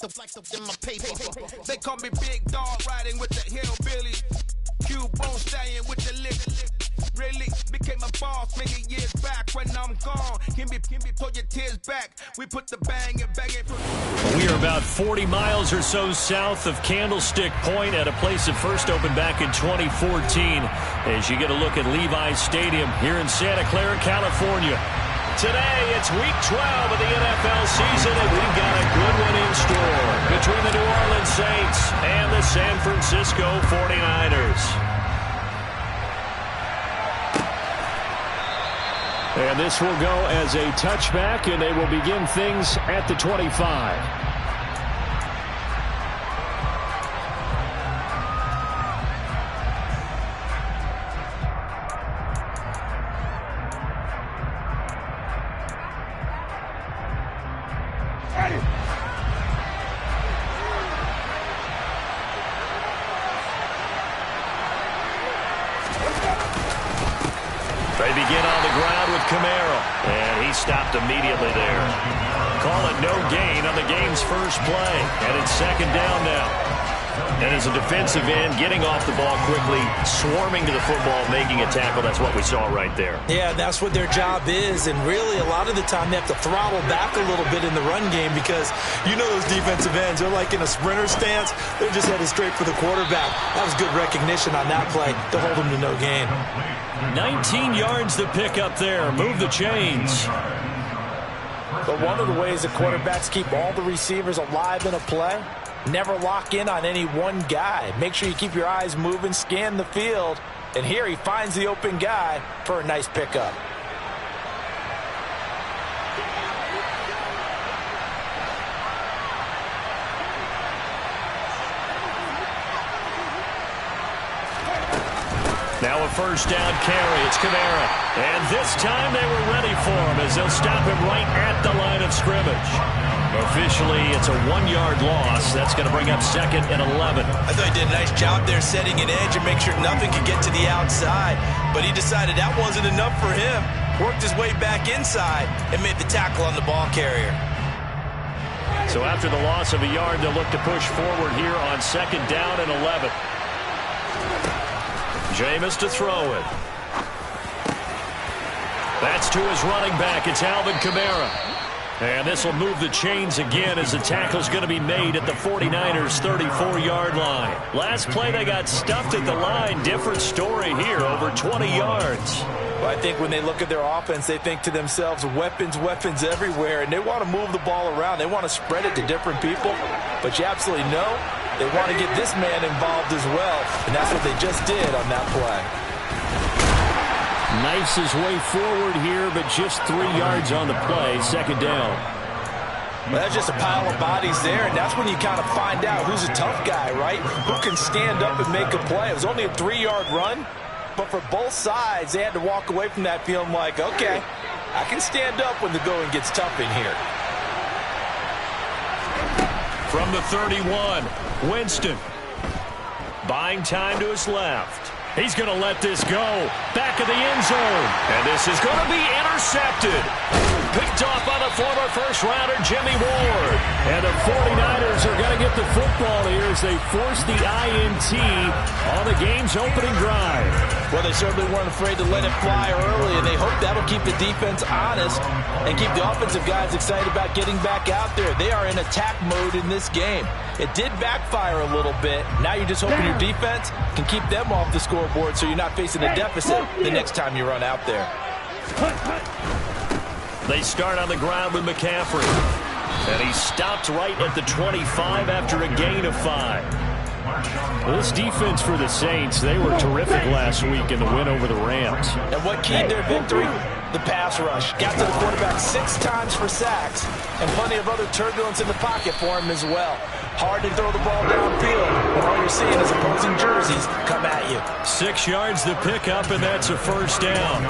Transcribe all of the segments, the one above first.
in my paper. They call me Big Dog, riding with the hillbilly. Q-Bone Stallion with the lick. Really became a boss many years back. When I'm gone, can be pull your tears back. We put the bang and bang it. We are about 40 miles or so south of Candlestick Point at a place that first opened back in 2014. As you get a look at Levi's Stadium here in Santa Clara, California. Today, it's week 12 of the NFL season, and we've got a good one in store between the New Orleans Saints and the San Francisco 49ers. And this will go as a touchback, and they will begin things at the 25. They begin on the ground with Kamara, and he stopped immediately there. Call it no gain on the game's first play, and it's second down now. And as a defensive end, getting off the ball quickly, swarming to the football, making a tackle, that's what we saw right there. Yeah, that's what their job is, and really a lot of the time they have to throttle back a little bit in the run game because you know those defensive ends, they're like in a sprinter stance, they're just headed straight for the quarterback. That was good recognition on that play to hold them to no gain. 19 yards to pick up there. Move the chains. But one of the ways the quarterbacks keep all the receivers alive in a play, never lock in on any one guy. Make sure you keep your eyes moving, scan the field. And here he finds the open guy for a nice pickup. Now a first down carry. It's Kamara. And this time they were ready for him as they'll stop him right at the line of scrimmage. Officially, it's a 1-yard loss. That's going to bring up second and 11. I thought he did a nice job there setting an edge and make sure nothing could get to the outside. But he decided that wasn't enough for him. Worked his way back inside and made the tackle on the ball carrier. So after the loss of a yard, they'll look to push forward here on second down and 11. Jameis to throw it. That's to his running back. It's Alvin Kamara. And this will move the chains again as the tackle's going to be made at the 49ers' 34-yard line. Last play, they got stuffed at the line. Different story here, over 20 yards. Well, I think when they look at their offense, they think to themselves, weapons, weapons everywhere, and they want to move the ball around. They want to spread it to different people. But you absolutely know they want to get this man involved as well, and that's what they just did on that play. Knifes his way forward here, but just 3 yards on the play. Second down. Well, that's just a pile of bodies there, and that's when you kind of find out who's a tough guy, right? Who can stand up and make a play. It was only a 3-yard run, but for both sides, they had to walk away from that feeling like, okay, I can stand up when the going gets tough in here. From the 31, Winston. Buying time to his left. He's going to let this go. Back of the end zone. And this is going to be intercepted. Picked off by the former first-rounder Jimmy Ward. And the 49ers are going to get the football here as they force the INT on the game's opening drive. Well, they certainly weren't afraid to let it fly early, and they hope that'll keep the defense honest and keep the offensive guys excited about getting back out there. They are in attack mode in this game. It did backfire a little bit. Now you're just hoping your defense can keep them off the scoreboard so you're not facing a deficit the next time you run out there. They start on the ground with McCaffrey. And he stopped right at the 25 after a gain of 5. This defense for the Saints, they were terrific last week in the win over the Rams. And what keyed their victory? The pass rush. Got to the quarterback 6 times for sacks, and plenty of other turbulence in the pocket for him as well. Hard to throw the ball downfield when all you're seeing is opposing jerseys come at you. 6 yards to pick up, and that's a first down.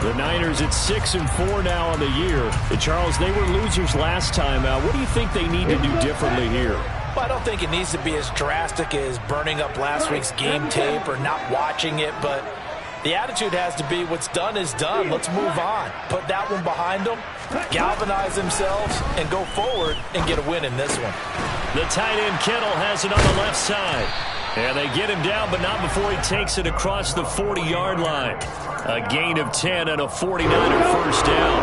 The Niners at 6-4 now on the year. And Charles, they were losers last time out. What do you think they need to do differently here? Well, I don't think it needs to be as drastic as burning up last week's game tape or not watching it, but the attitude has to be what's done is done. Let's move on. Put that one behind them galvanize themselves and go forward and get a win in this one. The tight end Kittle has it on the left side. And they get him down, but not before he takes it across the 40-yard line. A gain of 10 and a 49er first down.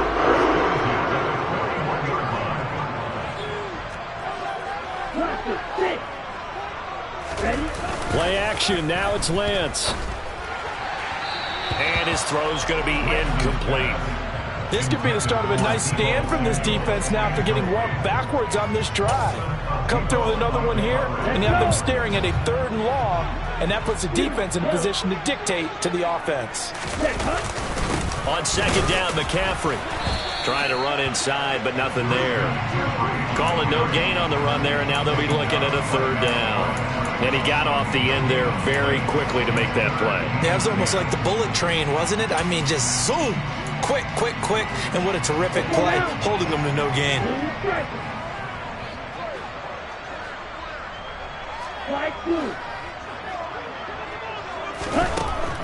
Play action. Now it's Lance. And his throw's going to be incomplete. This could be the start of a nice stand from this defense now after getting walked backwards on this drive. Come through with another one here, and you have them staring at a 3rd and long, and that puts the defense in a position to dictate to the offense. On second down, McCaffrey trying to run inside, but nothing there. Calling no gain on the run there, and now they'll be looking at a 3rd down. And he got off the end there very quickly to make that play. Yeah, it was almost like the bullet train, wasn't it? I mean, just zoom. Quick, quick, quick. And what a terrific play, holding them to no gain.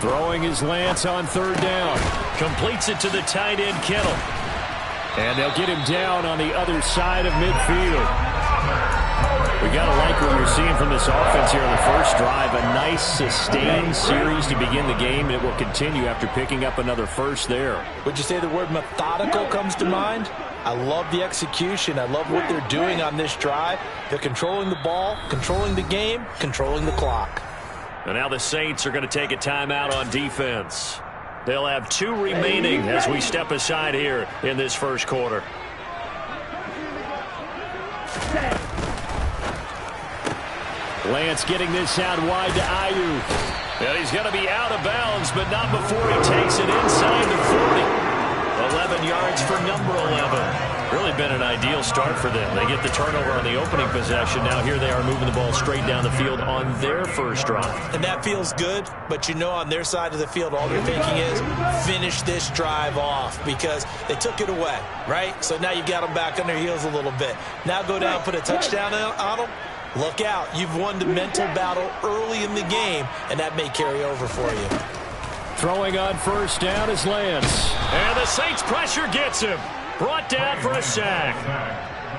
Throwing his Lance on 3rd down. Completes it to the tight end, Kittle. And they'll get him down on the other side of midfield. We got to like what we're seeing from this offense here on the first drive. A nice, sustained series to begin the game, and it will continue after picking up another first there. Would you say the word methodical comes to mind? I love the execution. I love what they're doing on this drive. They're controlling the ball, controlling the game, controlling the clock. And now the Saints are going to take a timeout on defense. They'll have 2 remaining as we step aside here in this first quarter. Lance getting this out wide to Ayuk. And he's going to be out of bounds, but not before he takes it inside the 40. 11 yards for number 11. Really been an ideal start for them. They get the turnover on the opening possession. Now here they are moving the ball straight down the field on their first drive. And that feels good, but you know on their side of the field all they're thinking is finish this drive off because they took it away, right? So now you've got them back on their heels a little bit. Now go down, put a touchdown on them. Look out. You've won the mental battle early in the game, and that may carry over for you. Throwing on first down is Lance. And the Saints pressure gets him. Brought down for a sack.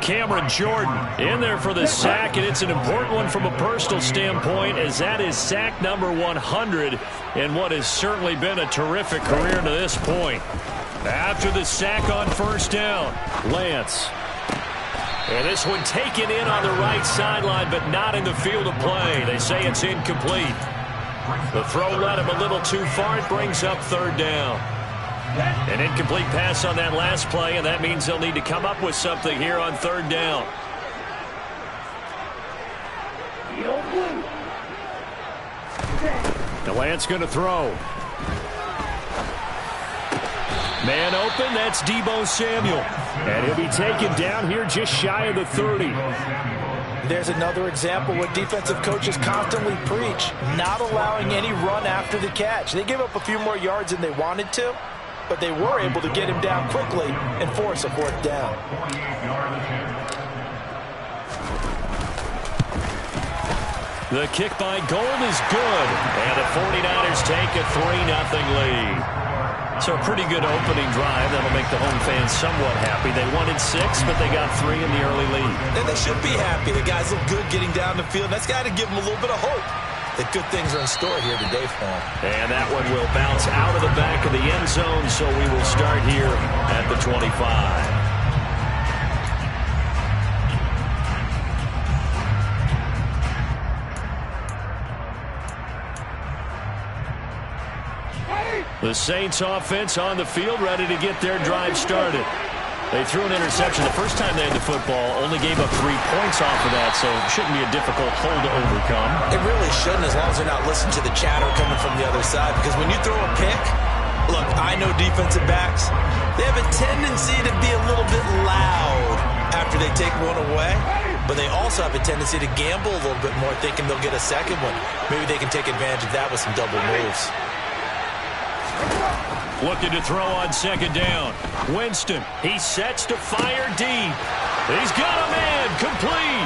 Cameron Jordan in there for the sack, and it's an important one from a personal standpoint as that is sack number 100 in what has certainly been a terrific career to this point. After the sack on first down, Lance. And this one taken in on the right sideline, but not in the field of play. They say it's incomplete. The throw led him a little too far. It brings up 3rd down. An incomplete pass on that last play, and that means they'll need to come up with something here on 3rd down. The Lance going to throw. Man open, that's Deebo Samuel. And he'll be taken down here just shy of the 30. There's another example what defensive coaches constantly preach, not allowing any run after the catch. They gave up a few more yards than they wanted to, but they were able to get him down quickly and force a 4th down. The kick by Gold is good, and the 49ers take a 3-0 lead. So a pretty good opening drive. That'll make the home fans somewhat happy. They wanted 6, but they got 3 in the early lead. And they should be happy. The guys look good getting down the field. That's got to give them a little bit of hope that good things are in store here today for them. And that one will bounce out of the back of the end zone, so we will start here at the 25. The Saints offense on the field, ready to get their drive started. They threw an interception the first time they had the football, only gave up 3 points off of that, so it shouldn't be a difficult hole to overcome. It really shouldn't, as long as they're not listening to the chatter coming from the other side, because when you throw a pick, look, I know defensive backs, they have a tendency to be a little bit loud after they take one away, but they also have a tendency to gamble a little bit more, thinking they'll get a second one. Maybe they can take advantage of that with some double moves. Looking to throw on second down. Winston, he sets to fire deep. He's got a man, complete.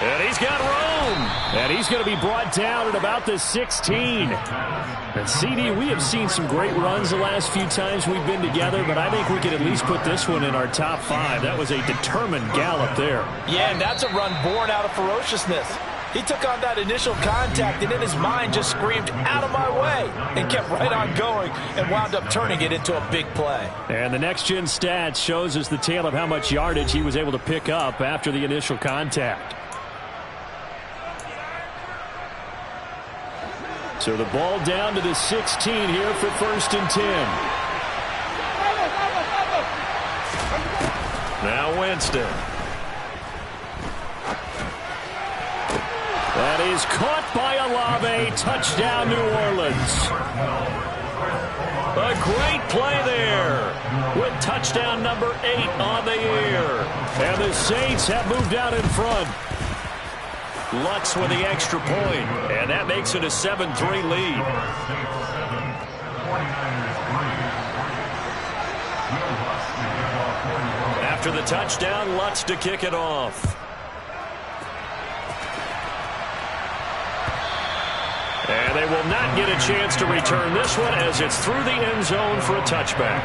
And he's got room. And he's going to be brought down at about the 16. And CD, we have seen some great runs the last few times we've been together, but I think we could at least put this one in our top 5. That was a determined gallop there. Yeah, and that's a run born out of ferociousness. He took on that initial contact and in his mind just screamed, "Out of my way," and kept right on going and wound up turning it into a big play. And the next-gen stats shows us the tale of how much yardage he was able to pick up after the initial contact. So the ball down to the 16 here for 1st and 10. Now Winston. That is caught by Olave. Touchdown, New Orleans. A great play there with touchdown number 8 on the year. And the Saints have moved out in front. Lutz with the extra point, and that makes it a 7-3 lead. After the touchdown, Lutz to kick it off. And they will not get a chance to return this one as it's through the end zone for a touchback.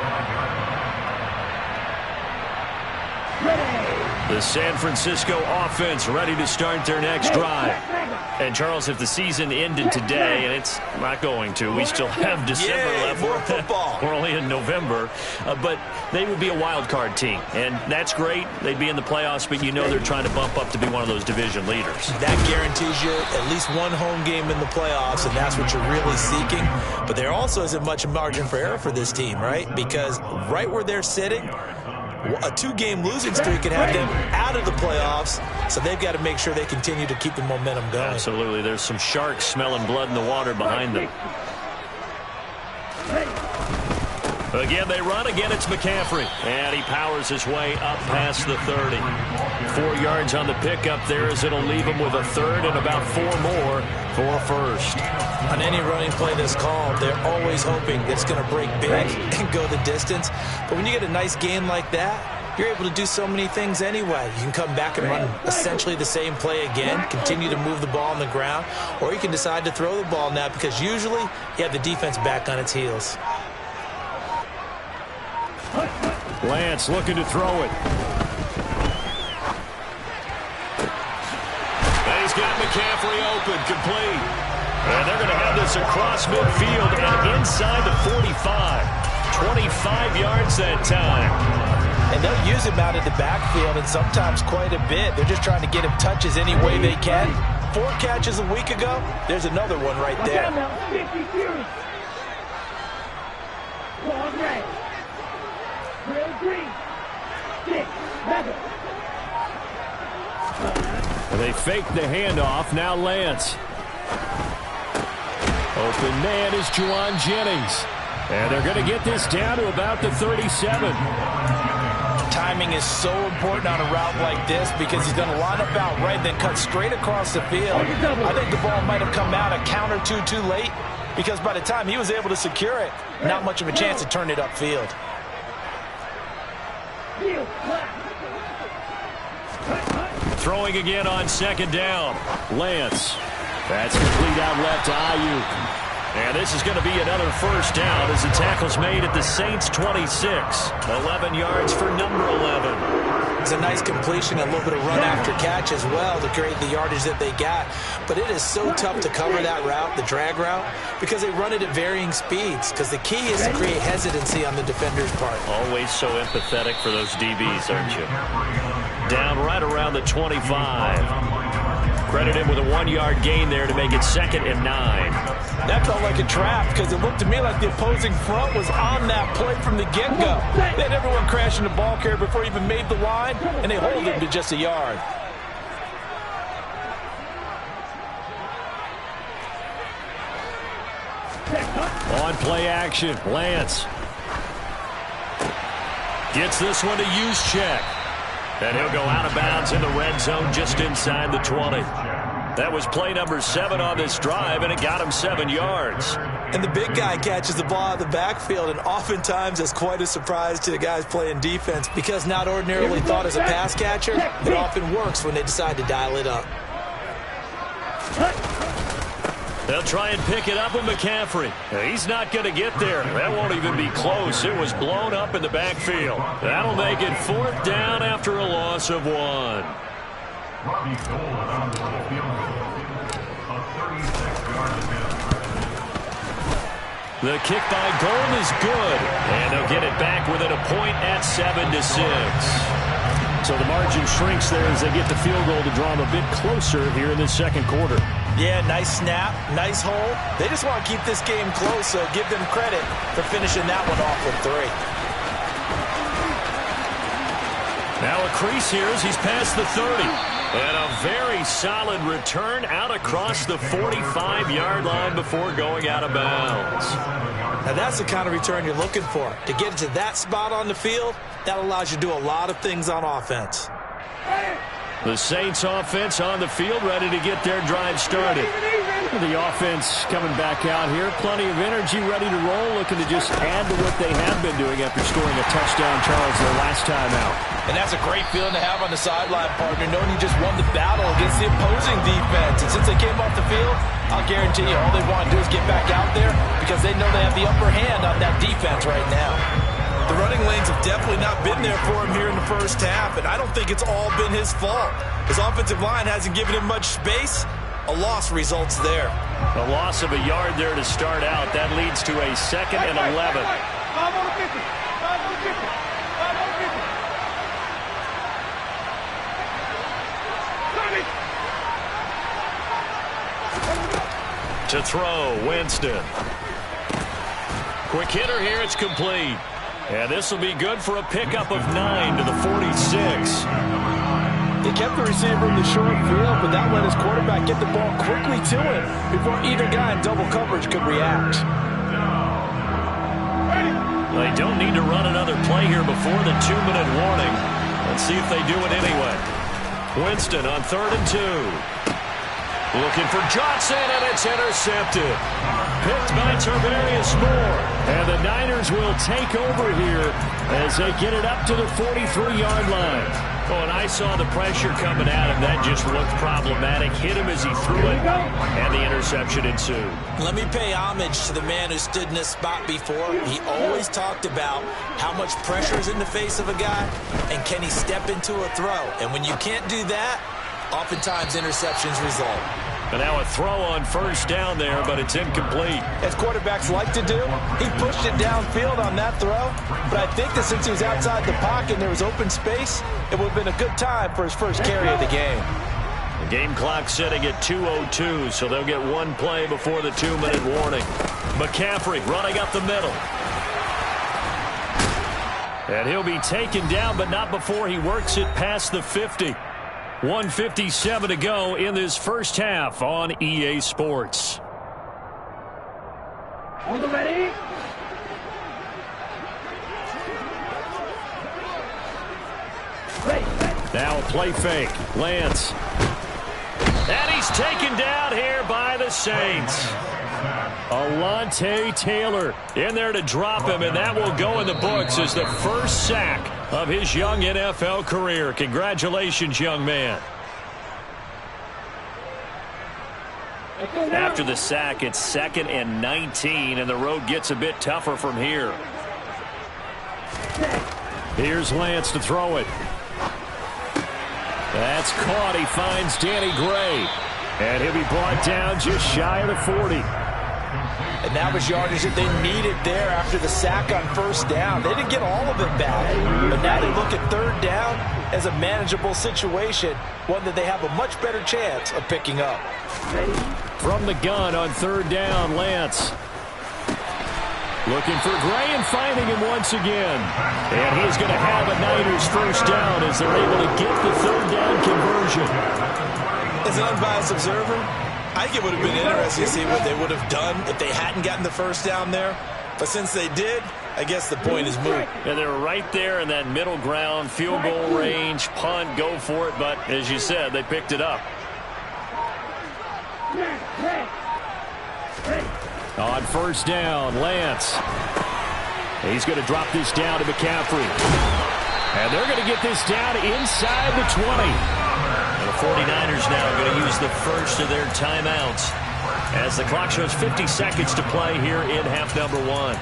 The San Francisco offense ready to start their next drive. And, Charles, if the season ended today, and it's not going to, we still have December left. More football. We're only in November. But they would be a wild card team. And that's great. They'd be in the playoffs, but you know they're trying to bump up to be one of those division leaders. That guarantees you at least one home game in the playoffs, and that's what you're really seeking. But there also isn't much margin for error for this team, right? Because right where they're sitting, a 2-game losing streak could have them out of the playoffs, so they've got to make sure they continue to keep the momentum going. Absolutely. There's some sharks smelling blood in the water behind them. Again, they run. Again, it's McCaffrey. And he powers his way up past the 30. 4 yards on the pickup there as it'll leave him with a third and about 4 more for a first. On any running play that's called, they're always hoping it's going to break big and go the distance. But when you get a nice gain like that, you're able to do so many things anyway. You can come back and run essentially the same play again, continue to move the ball on the ground, or you can decide to throw the ball now because usually you have the defense back on its heels. Lance looking to throw it. And he's got McCaffrey open, complete. And they're going to have this across midfield and inside the 45. 25 yards that time. And they'll use him out of the backfield and sometimes quite a bit. They're just trying to get him touches any way they can. 4 catches a week ago. There's another one right there. And they fake the handoff. Now Lance. Open man is Juwan Jennings. And they're going to get this down to about the 37. Timing is so important on a route like this because he's going to line up out right, then cut straight across the field. I think the ball might have come out a count or two too late because by the time he was able to secure it, not much of a chance to turn it upfield. Throwing again on 2nd down. Lance. That's complete out left to Ayuk. And this is going to be another first down as the tackle's made at the Saints' 26. 11 yards for number 11. It's a nice completion, a little bit of run after catch as well to create the yardage that they got. But it is so tough to cover that route, the drag route, because they run it at varying speeds. Because the key is to create hesitancy on the defender's part. Always so empathetic for those DBs, aren't you? Down right around the 25. Credit him with a 1-yard gain there to make it 2nd and 9. That felt like a trap because it looked to me like the opposing front was on that play from the get-go. They had everyone crashing the ball carrier before he even made the line, and they hold him to just a yard. On play action, Lance. Gets this one to Juszczyk. And he'll go out of bounds in the red zone just inside the 20. That was play number 7 on this drive, and it got him 7 yards. And the big guy catches the ball out of the backfield, and oftentimes it's quite a surprise to the guys playing defense because not ordinarily thought as a pass catcher, it often works when they decide to dial it up. They'll try and pick it up with McCaffrey. He's not going to get there. That won't even be close. It was blown up in the backfield. That'll make it 4th down after a loss of 1. The kick by Golden is good, and they'll get it back within a point at 7-6. So the margin shrinks there as they get the field goal to draw them a bit closer here in the second quarter. Yeah, nice snap, nice hold. They just want to keep this game close, so give them credit for finishing that one off with 3. Now a crease here as he's past the 30. And a very solid return out across the 45-yard line before going out of bounds. Now that's the kind of return you're looking for. To get to that spot on the field, that allows you to do a lot of things on offense. The Saints offense on the field, ready to get their drive started. The offense coming back out here. Plenty of energy, ready to roll, looking to just add to what they have been doing after scoring a touchdown, Charles, their last time out. And that's a great feeling to have on the sideline, partner, knowing you just won the battle against the opposing defense. And since they came off the field, I'll guarantee you all they want to do is get back out there because they know they have the upper hand on that defense right now. The running lanes have definitely not been there for him here in the first half, and I don't think it's all been his fault. His offensive line hasn't given him much space. A loss results there. A loss of a yard there to start out. That leads to a 2nd and 11. To throw, Winston. Quick hitter here, it's complete. And this will be good for a pickup of 9 to the 46. They kept the receiver in the short field, but that let his quarterback get the ball quickly to him before either guy in double coverage could react. They don't need to run another play here before the 2-minute warning. Let's see if they do it anyway. Winston on 3rd and 2. Looking for Johnson, and it's intercepted. Picked by Tarvarius Moore. And the Niners will take over here as they get it up to the 43-yard line. Oh, and I saw the pressure coming at him. That just looked problematic. Hit him as he threw it, and the interception ensued. Let me pay homage to the man who stood in this spot before. He always talked about how much pressure is in the face of a guy, and can he step into a throw. And when you can't do that, oftentimes interceptions result. And now a throw on 1st down there, but it's incomplete. As quarterbacks like to do, he pushed it downfield on that throw. But I think that since he was outside the pocket and there was open space, it would have been a good time for his first carry of the game. The game clock setting at 2:02, so they'll get one play before the 2-minute warning. McCaffrey running up the middle. And he'll be taken down, but not before he works it past the 50. 1:57 to go in this first half on EA Sports. Ready? Now a play fake. Lance. And he's taken down here by the Saints. Alontae Taylor in there to drop him, and that will go in the books as the first sack of his young NFL career. Congratulations, young man. After the sack, it's 2nd and 19, and the road gets a bit tougher from here. Here's Lance to throw it. That's caught. He finds Danny Gray. And he'll be brought down just shy of the 40. And that was yardage that they needed there after the sack on 1st down. They didn't get all of it back. But now they look at 3rd down as a manageable situation, one that they have a much better chance of picking up. From the gun on 3rd down, Lance. Looking for Gray and finding him once again. And he's going to have a Niners first down as they're able to get the 3rd down conversion. As an unbiased observer, I think it would have been interesting to see what they would have done if they hadn't gotten the first down there. But since they did, I guess the point is moot. And they're right there in that middle ground, field goal range, punt, go for it. But as you said, they picked it up. On 1st down, Lance. He's going to drop this down to McCaffrey. And they're going to get this down inside the 20. The 49ers now going to use the first of their timeouts as the clock shows 50 seconds to play here in half number 1. One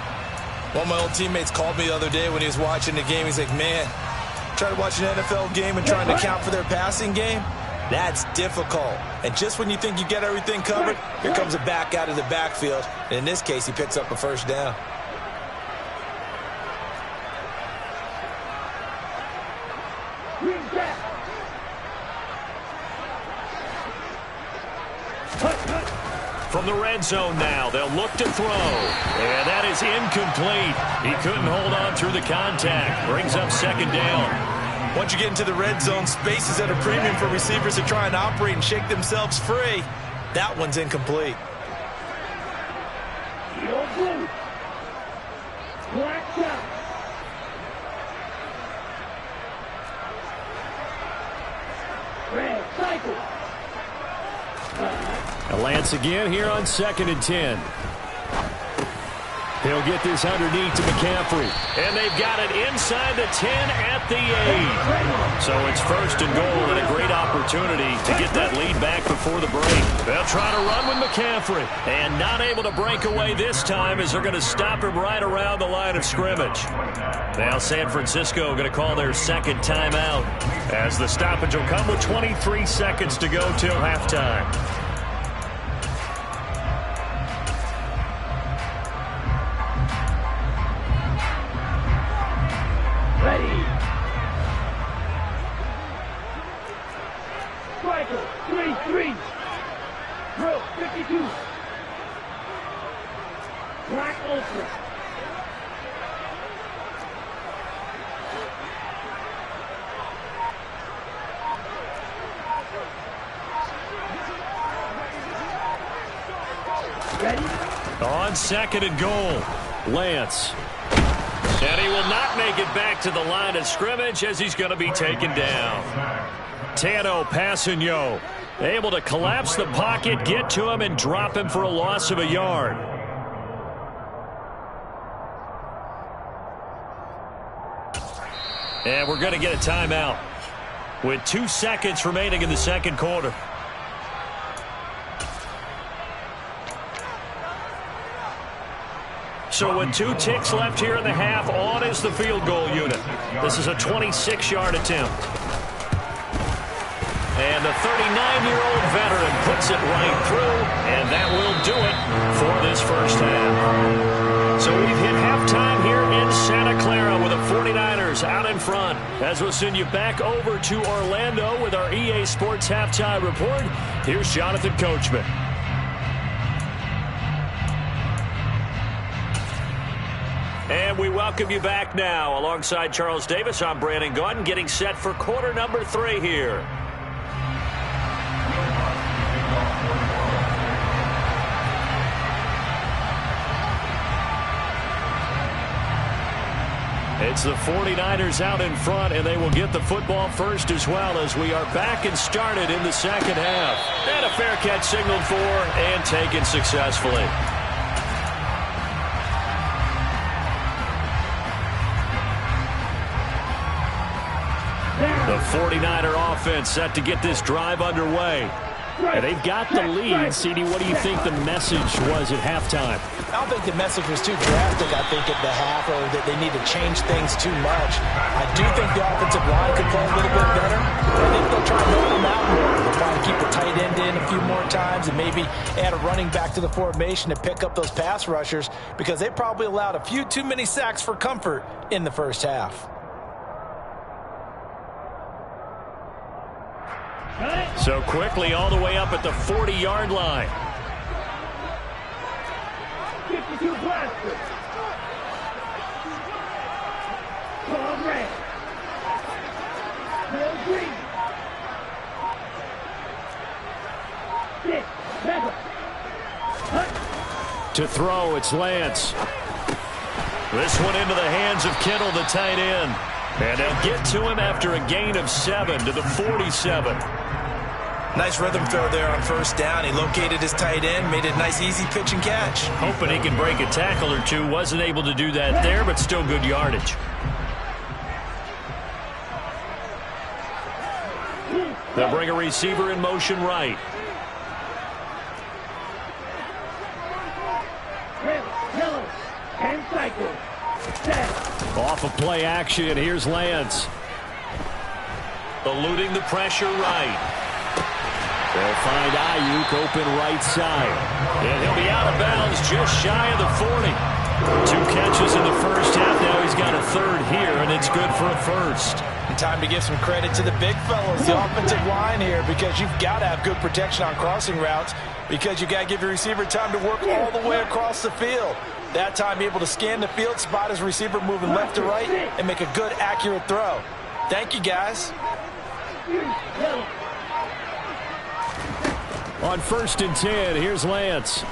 of my old teammates called me the other day when he was watching the game. He's like, man, trying to watch an NFL game and trying to account for their passing game, that's difficult. And just when you think you get everything covered, here comes a back out of the backfield. And in this case, he picks up a first down. From the red zone now, they'll look to throw. And that is incomplete. He couldn't hold on through the contact. Brings up second down. Once you get into the red zone, space is at a premium for receivers to try and operate and shake themselves free. That one's incomplete. Lance again here on 2nd and 10. He'll get this underneath to McCaffrey. And they've got it inside the 10 at the 8. So it's 1st and goal and a great opportunity to get that lead back before the break. They'll try to run with McCaffrey. And not able to break away this time as they're going to stop him right around the line of scrimmage. Now San Francisco going to call their second timeout as the stoppage will come with 23 seconds to go till halftime. On 2nd and goal, Lance. And he will not make it back to the line of scrimmage as he's going to be taken down. Tano Passanio able to collapse the pocket, get to him, and drop him for a loss of a yard. And we're going to get a timeout with 2 seconds remaining in the second quarter. So with 2 ticks left here in the half, on is the field goal unit. This is a 26-yard attempt. And the 39-year-old veteran puts it right through, and that will do it for this first half. So we've hit halftime here in Santa Clara with the 49ers out in front. As we'll send you back over to Orlando with our EA Sports Halftime Report, here's Jonathan Coachman. And we welcome you back now. Alongside Charles Davis, I'm Brandon Gaudin, getting set for quarter number 3 here. It's the 49ers out in front, and they will get the football first as well as we are back and started in the second half. And a fair catch signaled for and taken successfully. The 49er offense set to get this drive underway. And they've got the lead. CD, what do you think the message was at halftime? I don't think the message was too drastic, I think, at the half, or that they need to change things too much. I do think the offensive line could play a little bit better. I think they'll try to help them out more. They'll try to keep the tight end in a few more times and maybe add a running back to the formation to pick up those pass rushers, because they probably allowed a few too many sacks for comfort in the first half. So quickly all the way up at the 40-yard line. 52 blaster. Tom Ray. Bill Green. 6, 7. To throw, it's Lance. This one into the hands of Kittle, the tight end. And they'll get to him after a gain of 7 to the 47. Nice rhythm throw there on first down. He located his tight end, made a nice easy pitch and catch. Hoping he can break a tackle or two. Wasn't able to do that there, but still good yardage. They'll bring a receiver in motion right. Yellow. And cycle. Set. Off of play action, here's Lance. Eluding the pressure right. They'll find Ayuk open right side. And he'll be out of bounds just shy of the 40. 2 catches in the first half. Now he's got a third here, and it's good for a first. And time to give some credit to the big fellas, the offensive line here, because you've got to have good protection on crossing routes, because you've got to give your receiver time to work all the way across the field. That time able to scan the field, spot his receiver moving left to right, and make a good, accurate throw. Thank you, guys. On 1st and 10, here's Lance.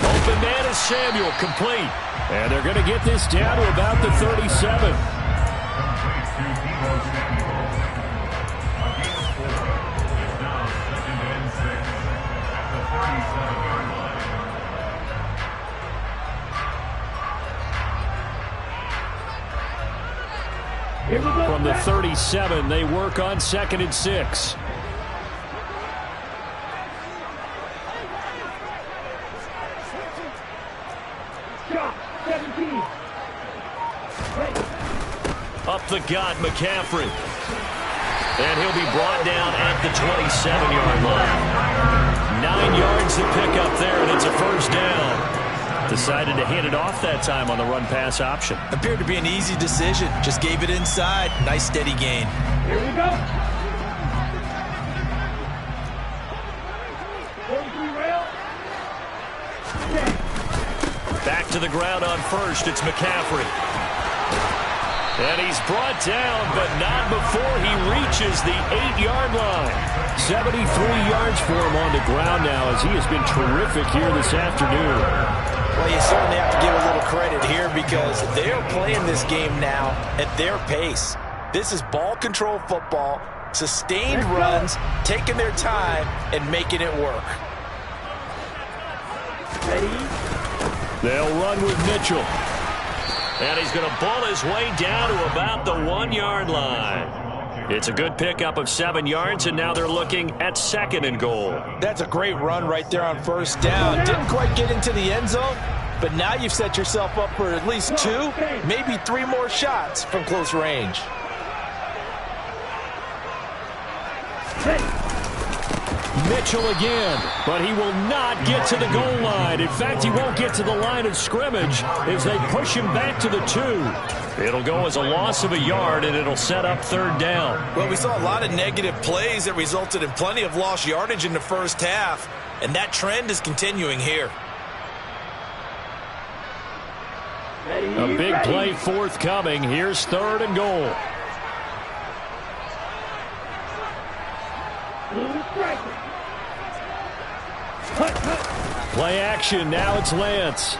Open man is Samuel, complete. And they're going to get this down to about the 37. From the 37, they work on 2nd and 6. Up the gut, McCaffrey. And he'll be brought down at the 27-yard line. 9 yards to pick up there, and it's a first down. Decided to hand it off that time on the run-pass option. Appeared to be an easy decision. Just gave it inside. Nice, steady gain. Here we go. 43 rail. Back to the ground on 1st. It's McCaffrey. And he's brought down, but not before he reaches the 8-yard line. 73 yards for him on the ground now, as he has been terrific here this afternoon. Well, you certainly have to give a little credit here, because they're playing this game now at their pace. This is ball control football, sustained runs, taking their time, and making it work. Ready? They'll run with Mitchell. And he's going to ball his way down to about the 1-yard line. It's a good pickup of 7 yards, and now they're looking at 2nd and goal. That's a great run right there on 1st down. Didn't quite get into the end zone, but now you've set yourself up for at least 2, maybe 3 more shots from close range. Mitchell again, but he will not get to the goal line. In fact, he won't get to the line of scrimmage as they push him back to the 2. It'll go as a loss of a yard, and it'll set up 3rd down. Well, we saw a lot of negative plays that resulted in plenty of lost yardage in the first half, and that trend is continuing here. A big play forthcoming. Here's 3rd and goal. Play action. Now it's Lance.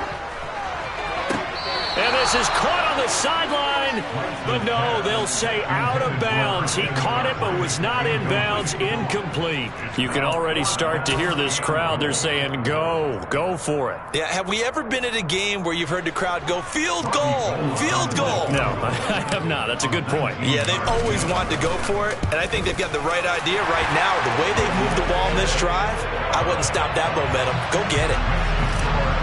And this is caught on the sideline. But no, they'll say out of bounds. He caught it but was not in bounds. Incomplete. You can already start to hear this crowd. They're saying go. Go for it. Yeah, have we ever been at a game where you've heard the crowd go, field goal, field goal? No, I have not. That's a good point. Yeah, they always want to go for it, and I think they've got the right idea right now. The way they've moved the ball in this drive, I wouldn't stop that momentum. Go get it.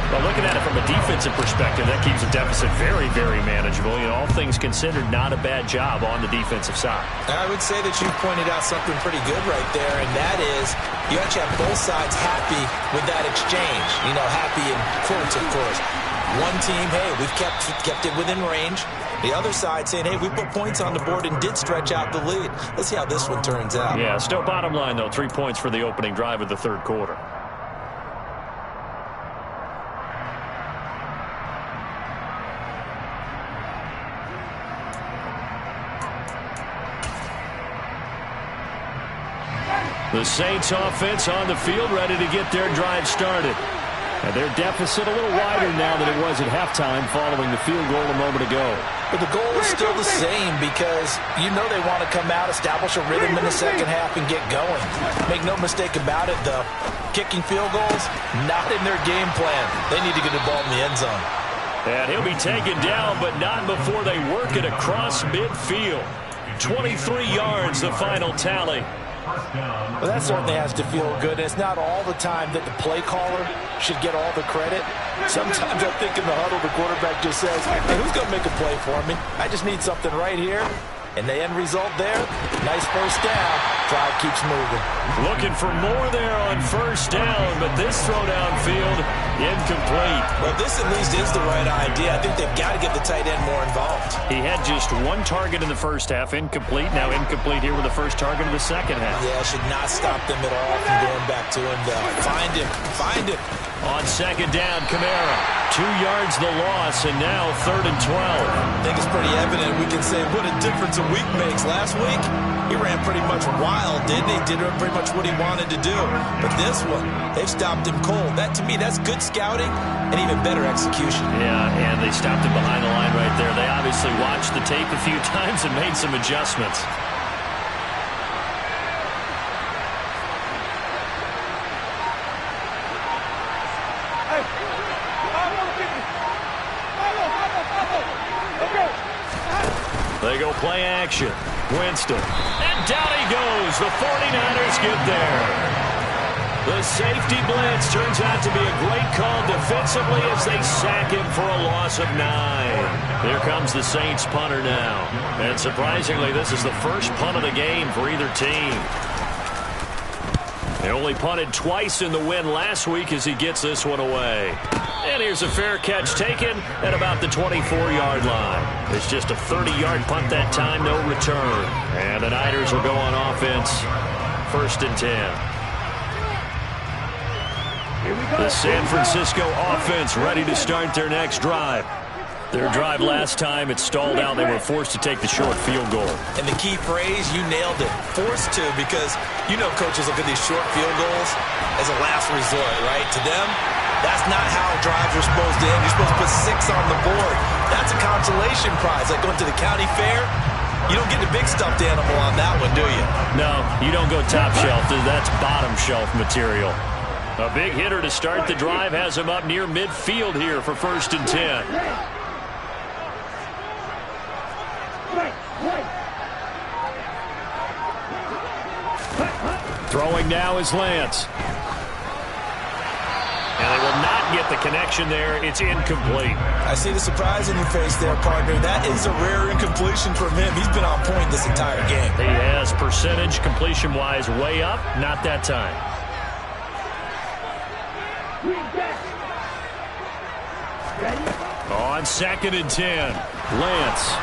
Well, looking at it from a defensive perspective, that keeps the deficit very, very manageable. You know, all things considered, not a bad job on the defensive side. I would say that you pointed out something pretty good right there, and that is you actually have both sides happy with that exchange. You know, happy in quotes, of course. One team, hey, we've kept it within range. The other side saying, hey, we put points on the board and did stretch out the lead. Let's see how this one turns out. Yeah, still bottom line, though, 3 points for the opening drive of the 3rd quarter. The Saints offense on the field, ready to get their drive started. And their deficit a little wider now than it was at halftime following the field goal a moment ago. But the goal is still the same, because you know they want to come out, establish a rhythm in the second half, and get going. Make no mistake about it, though. Kicking field goals, not in their game plan. They need to get the ball in the end zone. And he'll be taken down, but not before they work it across midfield. 23 yards, the final tally. Well, that certainly has to feel good. It's not all the time that the play caller should get all the credit. Sometimes I think in the huddle, the quarterback just says, hey, who's going to make a play for me? I just need something right here. And the end result there, nice first down. Drive keeps moving. Looking for more there on first down, but this throw downfield, incomplete. Well, this at least is the right idea. I think they've got to get the tight end more involved. He had just one target in the first half, incomplete. Now incomplete here with the first target of the second half. Yeah, should not stop them at all from going back to him, though. Find him. On second down, Kamara. 2 yards the loss, and now 3rd and 12. I think it's pretty evident. We can say what a difference a week makes. Last week, he ran pretty much wild, didn't he? Did pretty much what he wanted to do. But this one, they've stopped him cold. That, to me, that's good scouting and even better execution. Yeah, and they stopped him behind the line right there. They obviously watched the tape a few times and made some adjustments. They go play action. Winston. And down he goes. The 49ers get there. The safety blitz turns out to be a great call defensively as they sack him for a loss of 9. Here comes the Saints punter now. And surprisingly, this is the first punt of the game for either team. They only punted twice in the win last week as he gets this one away. And here's a fair catch taken at about the 24-yard line. It's just a 30-yard punt that time, no return. And the Niners will go on offense, 1st and 10. The San Francisco offense ready to start their next drive. Their drive last time, it stalled out. They were forced to take the short field goal. And the key phrase, you nailed it. Forced to, because you know coaches look at these short field goals as a last resort, right? To them, that's not how drives are supposed to end. You're supposed to put 6 on the board. That's a consolation prize. Like going to the county fair, you don't get the big stuffed animal on that one, do you? No, you don't go top shelf. That's bottom shelf material. A big hitter to start the drive has him up near midfield here for 1st and 10. Throwing now is Lance. And they will not get the connection there. It's incomplete. I see the surprise in your face there, partner. That is a rare incompletion from him. He's been on point this entire game. He has percentage completion-wise way up. Not that time. On 2nd and 10, Lance.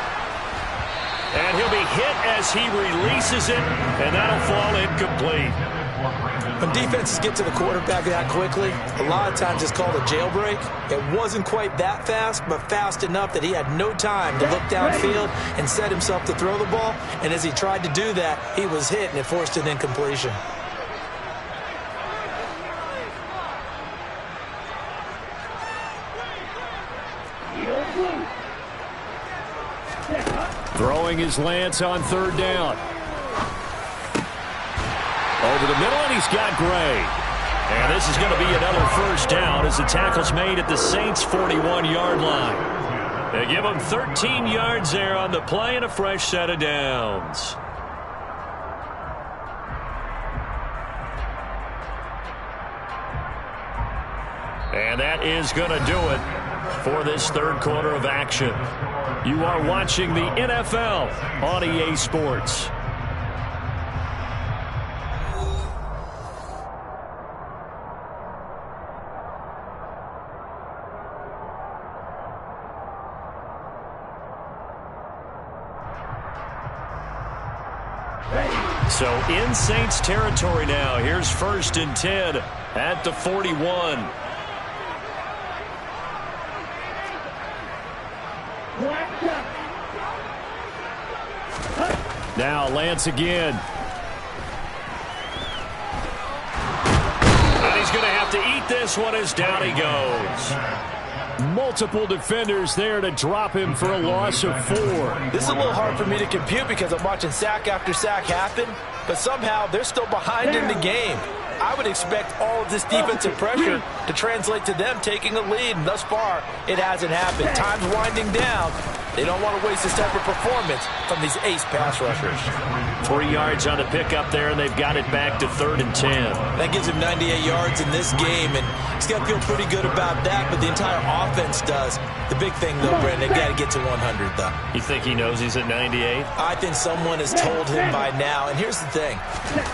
And he'll be hit as he releases it, and that'll fall incomplete. When defenses get to the quarterback that quickly, a lot of times it's called a jailbreak. It wasn't quite that fast, but fast enough that he had no time to look downfield and set himself to throw the ball. And as he tried to do that, he was hit, and it forced an incompletion. Throwing is Lance on 3rd down. Over the middle, and he's got Gray. And this is going to be another 1st down as the tackle's made at the Saints' 41-yard line. They give him 13 yards there on the play and a fresh set of downs. And that is going to do it for this 3rd quarter of action. You are watching the NFL on EA Sports. So in Saints territory now. Here's 1st and 10 at the 41. Now Lance again. And he's going to have to eat this one as down he goes. Multiple defenders there to drop him for a loss of 4. This is a little hard for me to compute because I'm watching sack after sack happen, but somehow they're still behind in the game. I would expect all of this defensive pressure to translate to them taking a lead, and thus far, it hasn't happened. Time's winding down, They don't want to waste this type of performance from these ace pass rushers. 3 yards on the pickup there, and they've got it back to 3rd and 10. That gives him 98 yards in this game, and he's got to feel pretty good about that, but the entire offense does. The big thing, though, Brandon, they've got to get to 100, though. You think he knows he's at 98? I think someone has told him by now, and here's the thing.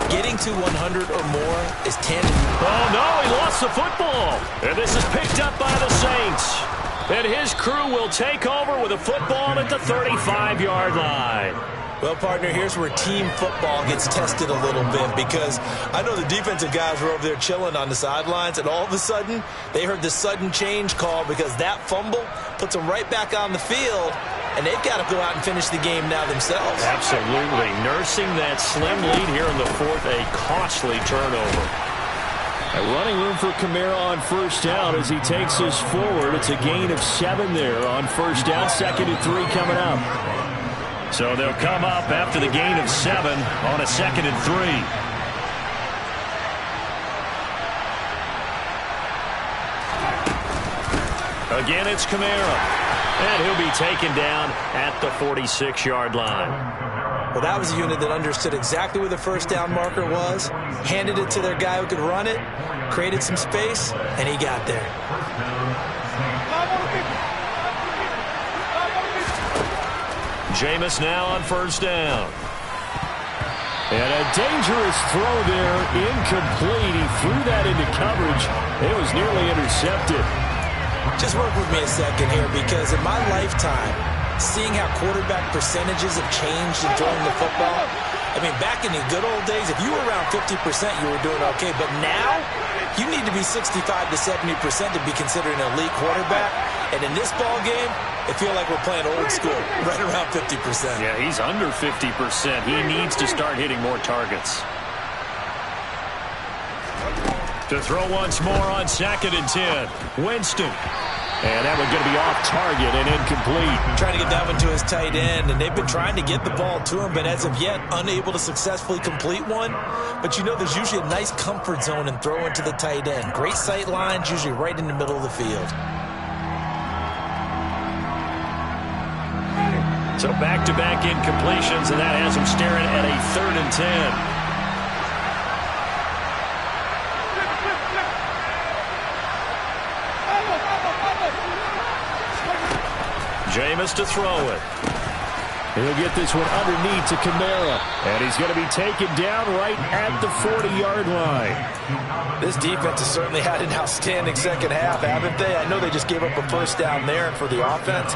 Getting to 100 or more is tangible. Oh, no, he lost the football. And this is picked up by the Saints. And his crew will take over with a football at the 35-yard line. Well, partner, here's where team football gets tested a little bit, because I know the defensive guys were over there chilling on the sidelines, and all of a sudden, they heard the sudden change call because that fumble puts them right back on the field, and they've got to go out and finish the game now themselves. Absolutely. Nursing that slim lead here in the 4th, a costly turnover. A running room for Kamara on 1st down as he takes us forward. It's a gain of 7 there on 1st down. 2nd and 3 coming up. So they'll come up after the gain of 7 on a 2nd and 3. Again, it's Kamara. And he'll be taken down at the 46-yard line. Well, that was a unit that understood exactly where the 1st down marker was, handed it to their guy who could run it, created some space, and he got there. Jameis now on 1st down. And a dangerous throw there, incomplete. He threw that into coverage. It was nearly intercepted. Just work with me a second here, because in my lifetime, seeing how quarterback percentages have changed in throwing the football, I mean, back in the good old days, if you were around 50%, you were doing okay. But now, you need to be 65 to 70% to be considered an elite quarterback. And in this ball game, I feel like we're playing old school, right around 50%. Yeah, he's under 50%. He needs to start hitting more targets. To throw once more on 2nd and 10. Winston. And that one's going to be off target and incomplete. Trying to get that one to his tight end, and they've been trying to get the ball to him, but as of yet, unable to successfully complete one. But you know, there's usually a nice comfort zone in throwing to the tight end. Great sight lines, usually right in the middle of the field. So back-to-back incompletions, and that has him staring at a 3rd and 10. Jameis to throw it. He'll get this one underneath to Kamara. And he's going to be taken down right at the 40-yard line. This defense has certainly had an outstanding second half, haven't they? I know they just gave up a 1st down there, and for the offense,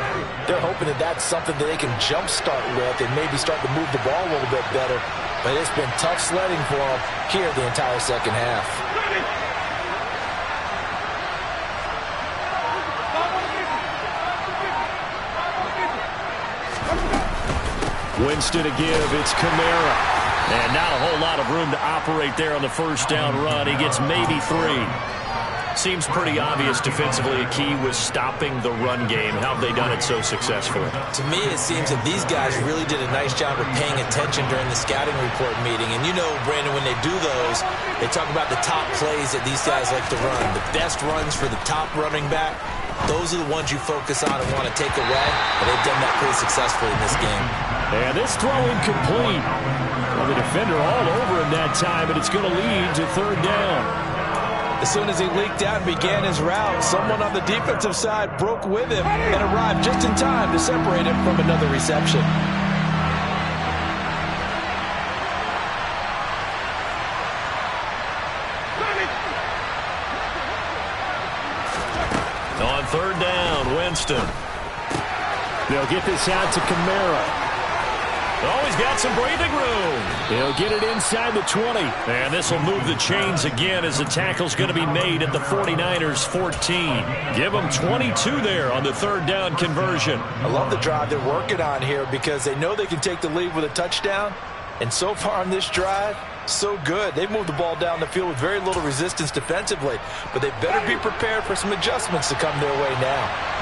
they're hoping that that's something that they can jumpstart with and maybe start to move the ball a little bit better. But it's been tough sledding for them here the entire second half. Winston to give. It's Kamara. And not a whole lot of room to operate there on the 1st down run. He gets maybe 3. Seems pretty obvious defensively a key was stopping the run game. How have they done it so successfully? To me, it seems that these guys really did a nice job of paying attention during the scouting report meeting. And you know, Brandon, when they do those, they talk about the top plays that these guys like to run. The best runs for the top running back. Those are the ones you focus on and want to take away. And they've done that pretty successfully in this game. And this throw incomplete. Well, the defender all over him that time, and it's going to lead to 3rd down. As soon as he leaked out and began his route, someone on the defensive side broke with him and arrived just in time to separate him from another reception. On 3rd down, Winston. They'll get this out to Kamara. Oh, he's got some breathing room. He'll get it inside the 20. And this will move the chains again as the tackle's going to be made at the 49ers 14. Give them 22 there on the 3rd down conversion. I love the drive they're working on here because they know they can take the lead with a touchdown. And so far on this drive, so good. They've moved the ball down the field with very little resistance defensively. But they better be prepared for some adjustments to come their way now.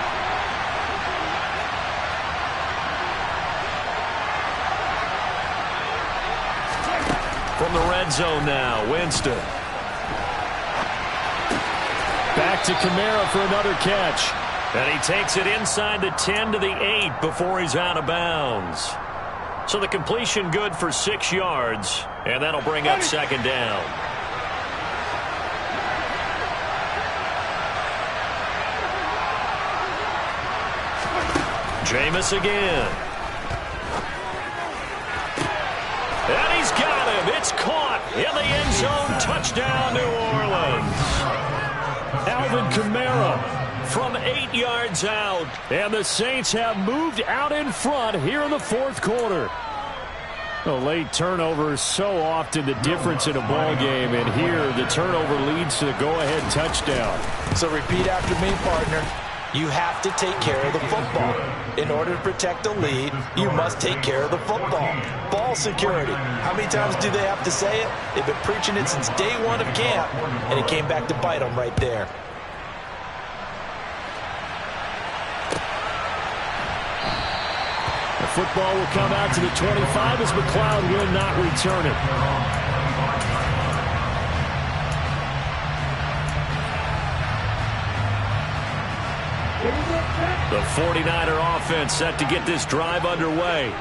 From the red zone now, Winston. Back to Kamara for another catch. And he takes it inside the 10 to the 8 before he's out of bounds. So the completion good for 6 yards, and that'll bring up second down. Jameis again. And he's got him. It's caught in the end zone. Touchdown, New Orleans. Alvin Kamara from 8 yards out. And the Saints have moved out in front here in the fourth quarter. A late turnover is so often the difference in a ball game. And here the turnover leads to the go-ahead touchdown. So repeat after me, partner. You have to take care of the football. In order to protect a lead, you must take care of the football. Ball security. How many times do they have to say it? They've been preaching it since day one of camp, and it came back to bite them right there. The football will come out to the 25 as McLeod will not return it. The 49er offense set to get this drive underway.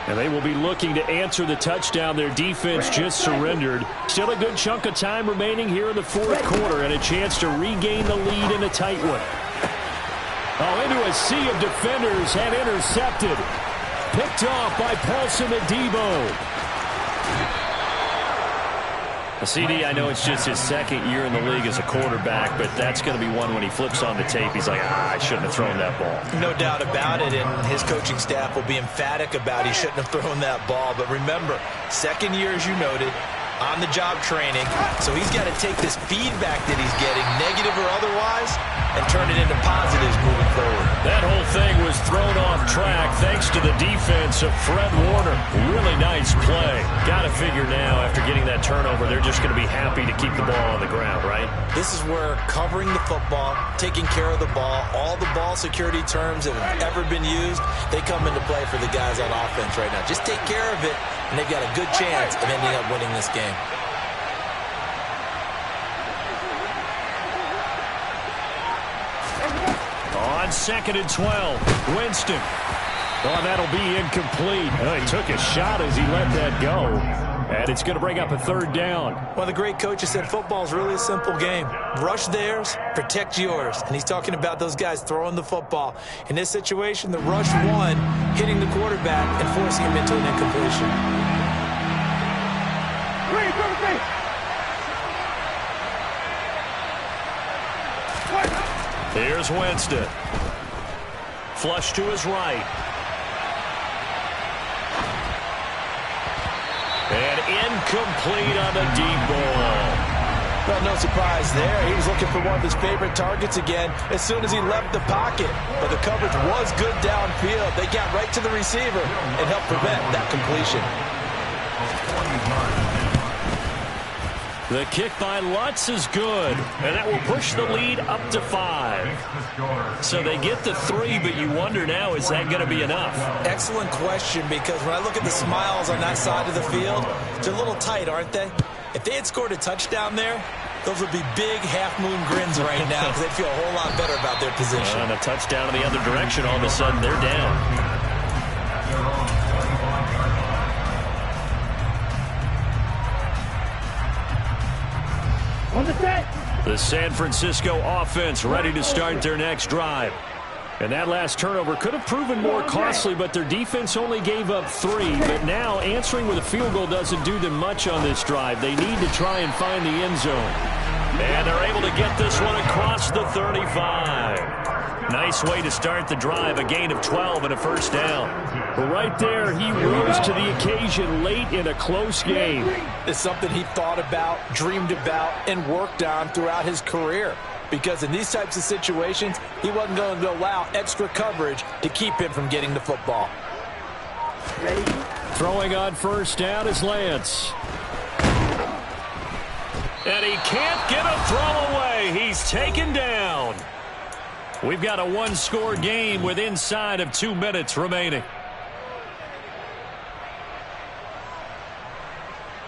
And they will be looking to answer the touchdown their defense just surrendered. Still a good chunk of time remaining here in the fourth quarter and a chance to regain the lead in a tight one. Oh, into a sea of defenders and intercepted. Picked off by Paulson Adebo. CD, I know it's just his second year in the league as a quarterback, but that's going to be one when he flips on the tape. He's like, I shouldn't have thrown that ball. No doubt about it, and his coaching staff will be emphatic about he shouldn't have thrown that ball. But remember, second year, as you noted, on-the-job training, so he's got to take this feedback that he's getting, negative or otherwise, and turn it into positives moving forward. That whole thing was thrown off track thanks to the defense of Fred Warner. Really nice play. Got to figure now, after getting that turnover, they're just going to be happy to keep the ball on the ground, right? This is where covering the football, taking care of the ball, all the ball security terms that have ever been used, they come into play for the guys on offense right now. Just take care of it, and they've got a good chance of ending up winning this game. On 2nd and 12, Winston. Oh, that'll be incomplete. Oh, he took a shot as he let that go. And it's going to bring up a third down. One of the great coaches said football is really a simple game. Rush theirs, protect yours. And he's talking about those guys throwing the football. In this situation, the rush one, hitting the quarterback and forcing him into an incompletion. Here's Winston. Flush to his right. And incomplete on the deep ball. Well, no surprise there. He was looking for one of his favorite targets again as soon as he left the pocket. But the coverage was good downfield. They got right to the receiver and helped prevent that completion. The kick by Lutz is good, and that will push the lead up to 5. So they get the 3, but you wonder now, is that going to be enough? Excellent question, because when I look at the smiles on that side of the field, they're a little tight, aren't they? If they had scored a touchdown there, those would be big half-moon grins right now because they'd feel a whole lot better about their position. And a touchdown in the other direction, all of a sudden they're down. On the set. The San Francisco offense ready to start their next drive. And that last turnover could have proven more costly, but their defense only gave up 3. But now answering with a field goal doesn't do them much on this drive. They need to try and find the end zone. And they're able to get this one across the 35. Nice way to start the drive, a gain of 12 and a first down. But right there, he rose to the occasion late in a close game. It's something he thought about, dreamed about, and worked on throughout his career. Because in these types of situations, he wasn't going to allow extra coverage to keep him from getting the football. Ready? Throwing on first down is Lance. And he can't get a throw away. He's taken down. We've got a one-score game with inside of 2 minutes remaining.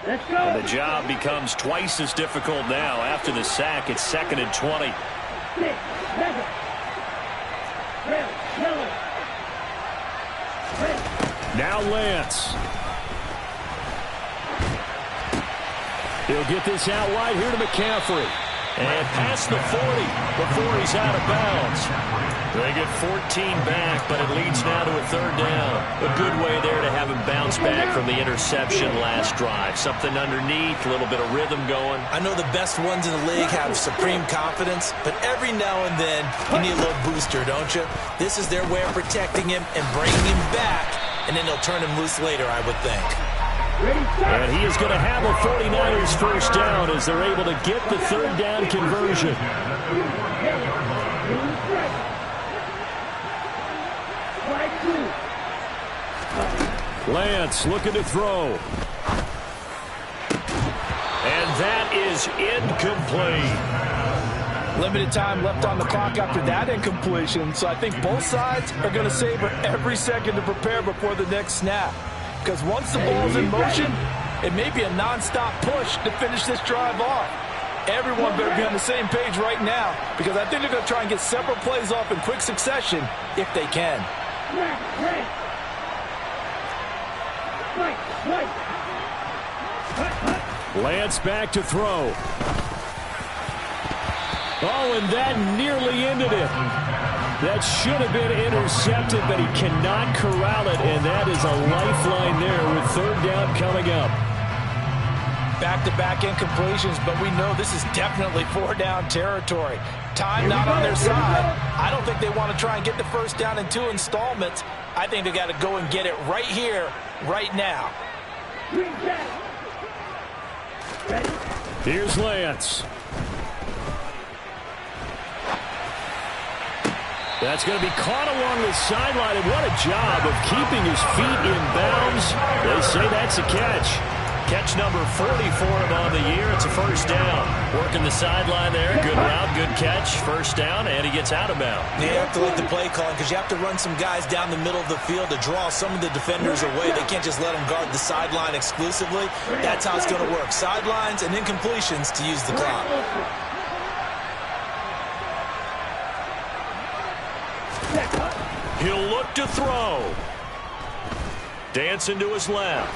Let's go. And the job becomes twice as difficult now. After the sack, it's 2nd and 20. 6, 7. Now Lance. He'll get this out wide here to McCaffrey. And past the 40 before he's out of bounds. They get 14 back, but it leads now to a third down. A good way there to have him bounce back from the interception last drive. Something underneath, a little bit of rhythm going. I know the best ones in the league have supreme confidence, but every now and then you need a little booster, don't you? This is their way of protecting him and bringing him back, and then they'll turn him loose later, I would think. And he is going to have a 49ers first down as they're able to get the third down conversion. Lance looking to throw. And that is incomplete. Limited time left on the clock after that incompletion, so I think both sides are going to savor every second to prepare before the next snap. Because once the ball's in motion, it may be a non-stop push to finish this drive off. Everyone better be on the same page right now, because I think they're going to try and get several plays off in quick succession if they can. Lance back to throw. Oh, and that nearly ended it. That should have been intercepted, but he cannot corral it, and that is a lifeline there with third down coming up. Back-to-back incompletions, but we know this is definitely four-down territory. Time not on their side. I don't think they want to try and get the first down in 2 installments. I think they got to go and get it right here, right now. Here's Lance. That's going to be caught along the sideline, and what a job of keeping his feet in bounds. They say that's a catch. Catch number 40 for him on the year. It's a first down. Working the sideline there. Good route, good catch. First down, and he gets out of bounds. You have to like the play calling because you have to run some guys down the middle of the field to draw some of the defenders away. They can't just let them guard the sideline exclusively. That's how it's going to work. Sidelines and incompletions to use the clock. He'll look to throw. Dancing to his left.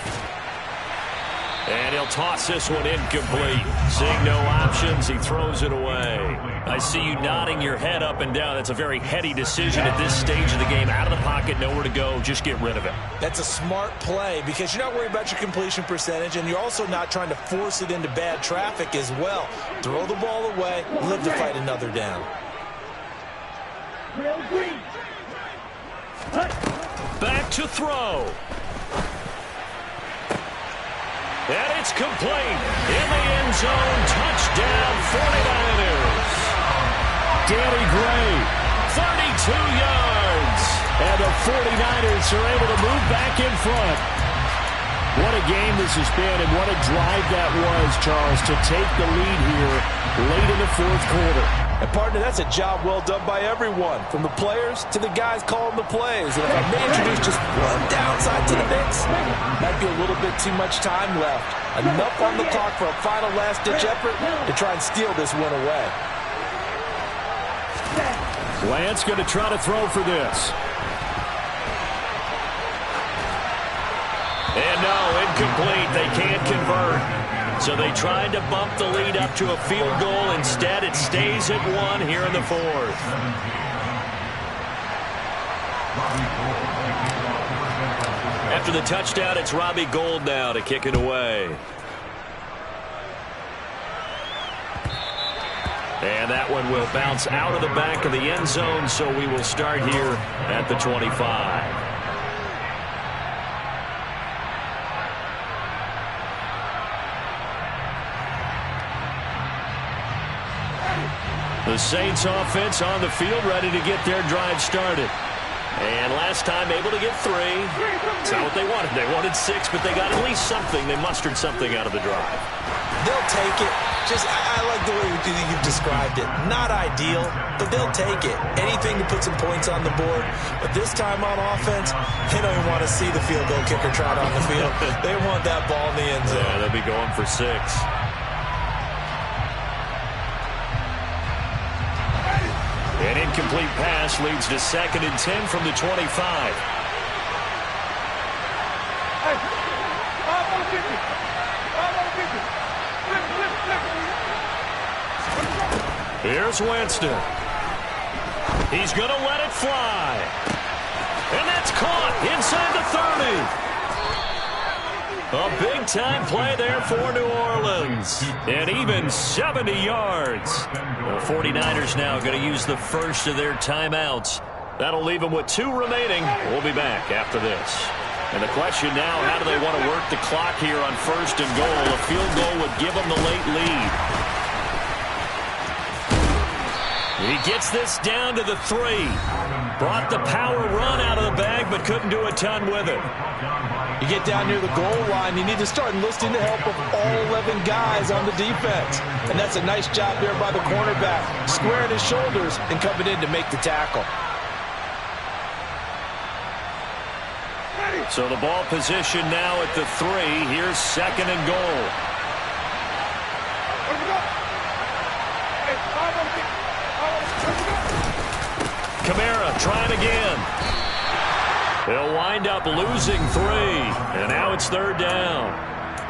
And he'll toss this one incomplete. Seeing no options, he throws it away. I see you nodding your head up and down. That's a very heady decision at this stage of the game. Out of the pocket, nowhere to go. Just get rid of it. That's a smart play because you're not worried about your completion percentage, and you're also not trying to force it into bad traffic as well. Throw the ball away, live to fight another down. Back to throw. And it's complete. In the end zone, touchdown 49ers. Danny Gray, 32 yards. And the 49ers are able to move back in front. What a game this has been, and what a drive that was, Charles, to take the lead here late in the fourth quarter. And, partner, that's a job well done by everyone, from the players to the guys calling the plays. And if I may introduce just one downside to the mix, might be a little bit too much time left. Enough on the clock for a final last-ditch effort to try and steal this win away. Lance going to try to throw for this. And no, incomplete. They can't convert. So they tried to bump the lead up to a field goal. Instead, it stays at 1 here in the fourth. After the touchdown, it's Robbie Gould now to kick it away. And that one will bounce out of the back of the end zone, so we will start here at the 25. The Saints offense on the field, ready to get their drive started. And last time able to get 3. It's not what they wanted. They wanted 6, but they got at least something. They mustered something out of the drive. They'll take it. I like the way you've described it. Not ideal, but they'll take it. Anything to put some points on the board. But this time on offense, they don't even want to see the field goal kicker trot on the field. They want that ball in the end zone. Yeah, they'll be going for 6. An incomplete pass leads to 2nd and 10 from the 25. Here's Winston. He's going to let it fly. And that's caught inside the 30. A big-time play there for New Orleans. And even 70 yards. The 49ers now going to use the first of their timeouts. That'll leave them with 2 remaining. We'll be back after this. And the question now, how do they want to work the clock here on 1st and goal? A field goal would give them the late lead. He gets this down to the 3. Brought the power run out of the bag, but couldn't do a ton with it. You get down near the goal line, you need to start enlisting the help of all 11 guys on the defense. And that's a nice job there by the cornerback, squaring his shoulders and coming in to make the tackle. So the ball position now at the 3. Here's 2nd and goal. Kamara trying again. They'll wind up losing 3. And now it's 3rd down.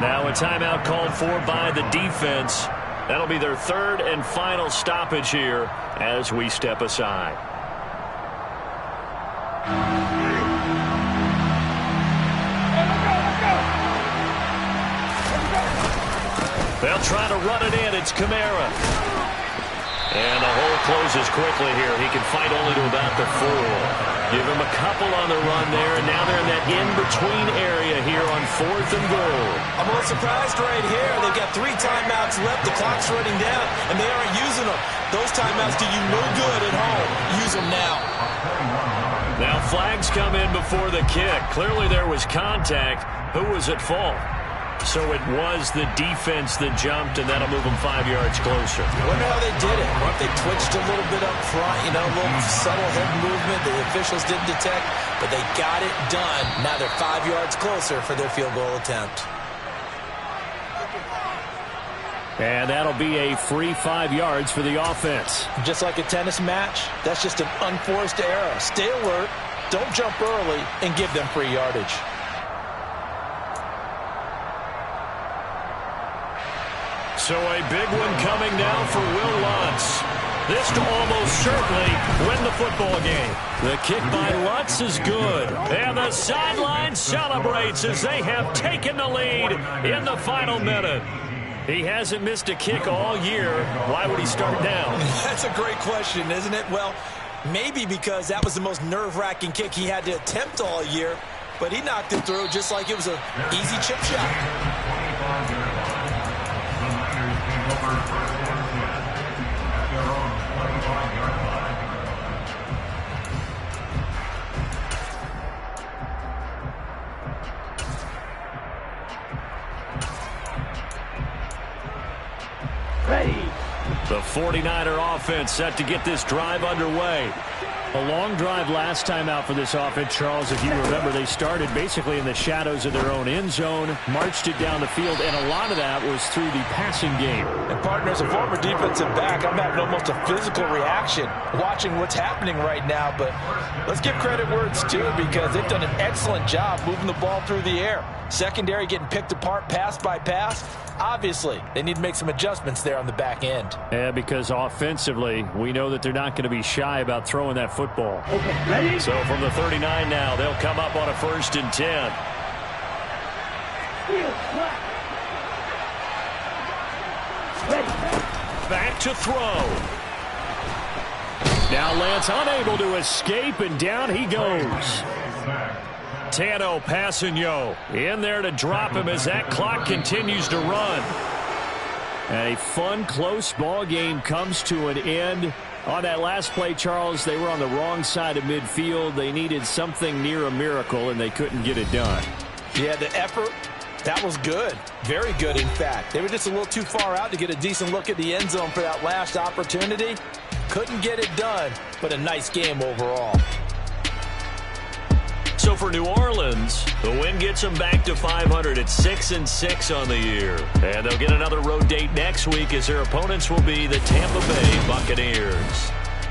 Now a timeout called for by the defense. That'll be their 3rd and final stoppage here as we step aside. They'll try to run it in. It's Kamara. And the hole closes quickly here. He can fight only to about the 4. Give him a couple on the run there, and now they're in that in-between area here on 4th and goal. I'm a little surprised right here. They've got 3 timeouts left. The clock's running down, and they aren't using them. Those timeouts do you no good at home. Use them now. Now flags come in before the kick. Clearly there was contact. Who was at fault? So it was the defense that jumped, and that'll move them 5 yards closer. I wonder how they did it. Or if they twitched a little bit up front, a little subtle head movement the officials didn't detect, but they got it done. Now they're 5 yards closer for their field goal attempt. And that'll be a free 5 yards for the offense. Just like a tennis match, that's just an unforced error. Stay alert, don't jump early, and give them free yardage. So a big one coming down for Will Lutz. This to almost certainly win the football game. The kick by Lutz is good. And the sideline celebrates as they have taken the lead in the final minute. He hasn't missed a kick all year. Why would he start now? That's a great question, isn't it? Well, maybe because that was the most nerve-wracking kick he had to attempt all year. But he knocked it through just like it was an easy chip shot. The 49er offense set to get this drive underway. A long drive last time out for this offense, Charles. If you remember, they started basically in the shadows of their own end zone, marched it down the field, and a lot of that was through the passing game. And partner, as a former defensive back, I'm having almost a physical reaction watching what's happening right now. But let's give credit where it's due, because they've done an excellent job moving the ball through the air. Secondary getting picked apart pass by pass. Obviously, they need to make some adjustments there on the back end. Yeah, because offensively, we know that they're not going to be shy about throwing that football. Okay, ready? So from the 39 now, they'll come up on a 1st and 10. Back to throw. Now Lance unable to escape, and down he goes. Tano Passanio in there to drop him as that clock continues to run. And a fun, close ball game comes to an end. On that last play, Charles, they were on the wrong side of midfield. They needed something near a miracle, and they couldn't get it done. Yeah, the effort, that was good. Very good, in fact. They were just a little too far out to get a decent look at the end zone for that last opportunity. Couldn't get it done, but a nice game overall. So for New Orleans, the win gets them back to 500 at 6-6 on the year. And they'll get another road date next week as their opponents will be the Tampa Bay Buccaneers.